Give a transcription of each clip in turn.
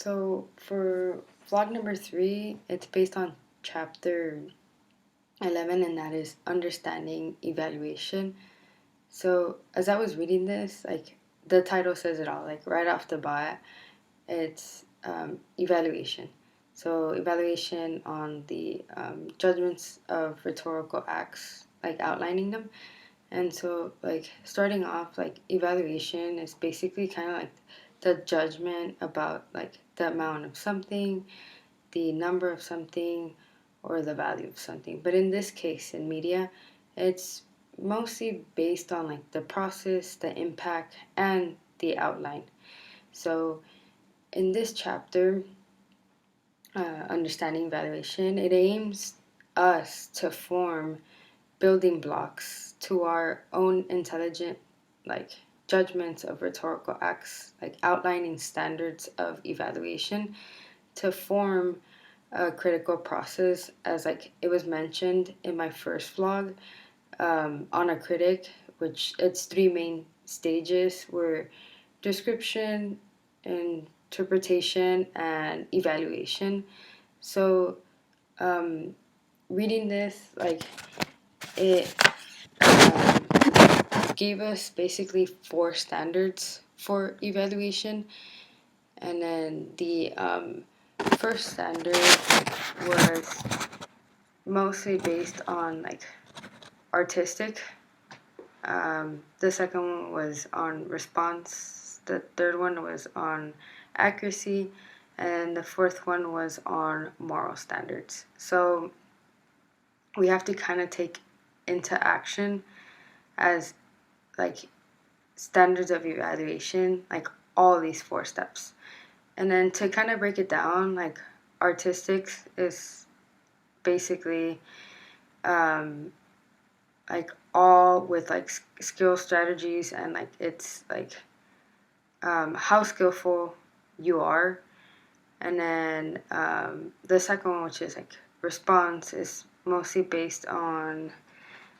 So for vlog number 3, it's based on chapter 11, and that is understanding evaluation. So as I was reading this, like the title says it all, like right off the bat, it's evaluation. So evaluation on the judgments of rhetorical acts, like outlining them. And so, like, starting off, like, evaluation is basically kind of like the judgment about, like, the amount of something, the number of something, or the value of something. But in this case, in media, it's mostly based on, like, the process, the impact, and the outline. So, in this chapter, Understanding Evaluation, it aims us to form building blocks to our own intelligent, like, judgments of rhetorical acts, like outlining standards of evaluation to form a critical process, as like it was mentioned in my first vlog, on a critic, which its three main stages were description, interpretation, and evaluation. So reading this, like, it gave us basically four standards for evaluation. And then the first standard was mostly based on, like, artistic. The second one was on response. The third one was on accuracy. And the fourth one was on moral standards. So we have to kind of take into action as, like, standards of evaluation, like all these four steps. And then to kind of break it down, like, artistics is basically like all with, like, skill strategies, and like it's like how skillful you are. And then the second one, which is like response, is mostly based on,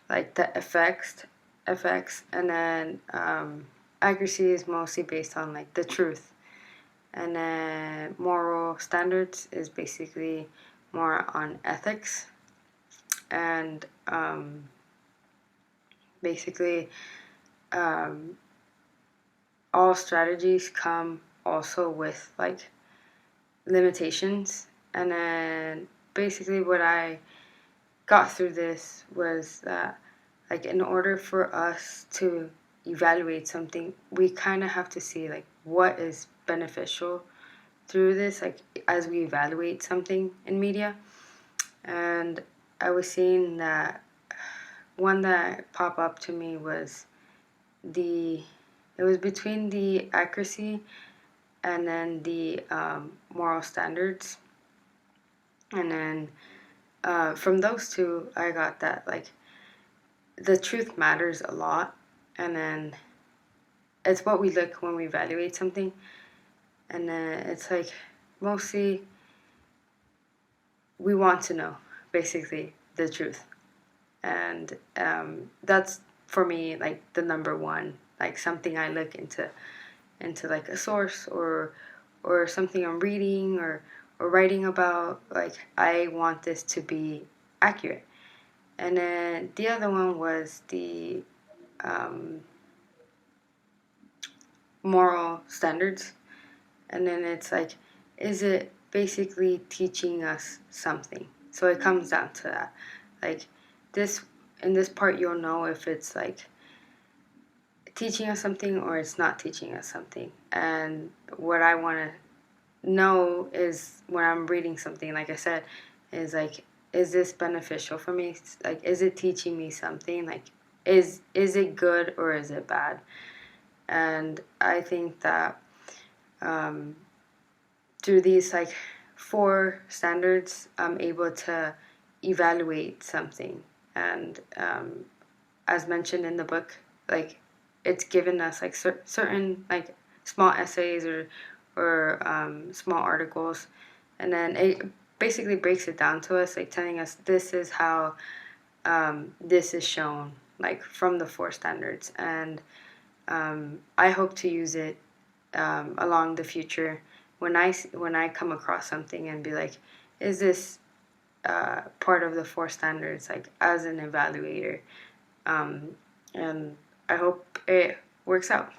like, the effects. And then accuracy is mostly based on, like, the truth. And then moral standards is basically more on ethics. And basically all strategies come also with, like, limitations. And then basically what I got through this was that, like, in order for us to evaluate something, we kind of have to see, like, what is beneficial through this, like, as we evaluate something in media. And I was seeing that one that popped up to me was it was between the accuracy and then the moral standards. And then from those two, I got that, like, the truth matters a lot. And then it's what we look when we evaluate something. And then it's like mostly we want to know, basically, the truth. And that's for me, like, the number one, like, something I look into like a source, or something I'm reading, or writing about. Like, I want this to be accurate. And then the other one was the moral standards. And then it's like, is it basically teaching us something? So it comes down to that. Like, this in this part, you'll know if it's, like, teaching us something or it's not teaching us something. And what I want to know is, when I'm reading something, like I said, is like, is this beneficial for me? Like, is it teaching me something? Like, is it good or is it bad? And I think that through these, like, four standards, I'm able to evaluate something. And as mentioned in the book, like, it's given us, like, certain, like, small essays, or small articles. And then it basically breaks it down to us, like, telling us this is how this is shown, like, from the four standards. And I hope to use it along the future, when I come across something and be like, is this part of the 4 standards, like as an evaluator, and I hope it works out.